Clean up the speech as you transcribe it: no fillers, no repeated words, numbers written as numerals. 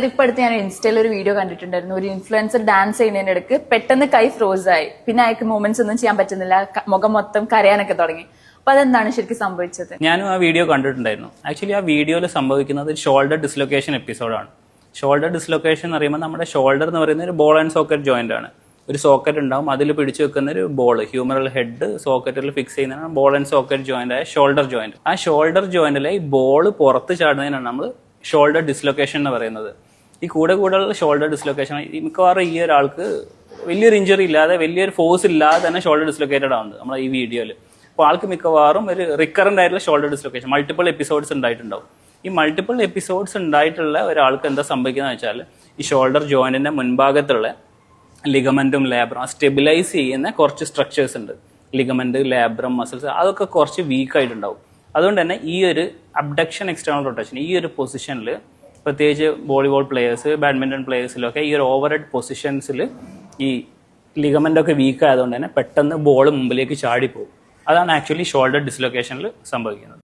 ഇപ്പൊ അടുത്ത് ഞാൻ ഇൻസ്റ്റയിൽ ഒരു വീഡിയോ കണ്ടിട്ടുണ്ടായിരുന്നു. ഒരു ഇൻഫ്ലുവൻസർ ഡാൻസ് ചെയ്യുന്നതിന്റെ ഇടയ്ക്ക് പെട്ടെന്ന് കൈ ഫ്രോസ് ആയി. പിന്നെ അയാൾക്ക് മൂവ്മെന്റ്സ് ഒന്നും ചെയ്യാൻ പറ്റുന്നില്ല, മുഖം മൊത്തം കരയാനൊക്കെ തുടങ്ങി. അപ്പൊ അതെന്താണ് ശരിക്കും സംഭവിച്ചത്? ഞാനും ആ വീഡിയോ കണ്ടിട്ടുണ്ടായിരുന്നു. ആക്ച്വലി ആ വീഡിയോയിൽ സംഭവിക്കുന്നത് ഷോൾഡർ ഡിസ്ലൊക്കേഷൻ എപ്പിസോഡാണ്. ഷോൾഡർ ഡിസ്ലൊക്കേഷൻ എന്ന് പറയുമ്പോൾ നമ്മുടെ ഷോൾഡർ എന്ന് പറയുന്ന ഒരു ബോൾ ആൻഡ് സോക്കറ്റ് ജോയിന്റ് ആണ്. ഒരു സോക്കറ്റ് ഉണ്ടാവും, അതിൽ പിടിച്ചു വെക്കുന്ന ഒരു ബോൾ, ഹ്യൂമറൽ ഹെഡ് സോക്കറ്റിൽ ഫിക്സ് ചെയ്യുന്നതാണ് ബോൾ ആൻഡ് സോക്കറ്റ് ജോയിന്റ് ആയ ഷോൾഡർ ജോയിന്റ്. ആ ഷോൾഡർ ജോയിന്റിലെ ഈ ബോൾ പുറത്ത് ചാടുന്നതിനാണ് നമ്മൾ ഷോൾഡർ ഡിസ്ലൊക്കേഷൻ എന്ന് പറയുന്നത്. ഈ കൂടുതലുള്ള ഷോൾഡർ ഡിസ്ലൊക്കേഷൻ മിക്കവാറും ഈ ഒരാൾക്ക് വലിയൊരു ഇഞ്ചറി ഇല്ലാതെ വലിയൊരു ഫോഴ്സ് ഇല്ലാതെ തന്നെ ഷോൾഡർ ഡിസ്ലൊക്കേറ്റഡ് ആവുന്നത് നമ്മൾ ഈ വീഡിയോയിൽ. അപ്പോൾ ആൾക്ക് മിക്കവാറും ഒരു റിക്കറന്റ് ആയിട്ടുള്ള ഷോൾഡർ ഡിസ്ലൊക്കേഷൻ മൾട്ടിപ്പിൾ എപ്പിസോഡ്സ് ഉണ്ടായിട്ടുണ്ടാവും. ഈ മൾട്ടിപ്പിൾ എപ്പിസോഡ്സ് ഉണ്ടായിട്ടുള്ള ഒരാൾക്ക് എന്താ സംഭവിക്കുന്നത് വെച്ചാൽ ഈ ഷോൾഡർ ജോയിന്റിന്റെ മുൻഭാഗത്തുള്ള ലിഗമെന്റും ലാബ്രം സ്റ്റെബിലൈസ് ചെയ്യുന്ന കുറച്ച് സ്ട്രക്ചേഴ്സ് ഉണ്ട്. ലിഗമെന്റ്, ലാബ്രം, മസിൽസ് അതൊക്കെ കുറച്ച് വീക്ക് ആയിട്ടുണ്ടാവും. അതുകൊണ്ട് തന്നെ ഈ ഒരു അബ്ഡക്ഷൻ എക്സ്റ്റേണൽ റൊട്ടേഷൻ ഈ ഒരു പൊസിഷനിൽ പ്രത്യേകിച്ച് വോളിബോൾ പ്ലേയേഴ്സ്, ബാഡ്മിന്റൺ പ്ലേയേഴ്സിലൊക്കെ ഈ ഒരു ഓവർ ഹെഡ് പൊസിഷൻസിൽ ഈ ലിഗമെന്റ് ഒക്കെ വീക്ക് ആയതുകൊണ്ട് തന്നെ പെട്ടെന്ന് ബോൾ മുമ്പിലേക്ക് ചാടിപ്പോകും. അതാണ് ആക്ച്വലി ഷോൾഡർ ഡിസ്ലൊക്കേഷനിൽ സംഭവിക്കുന്നത്.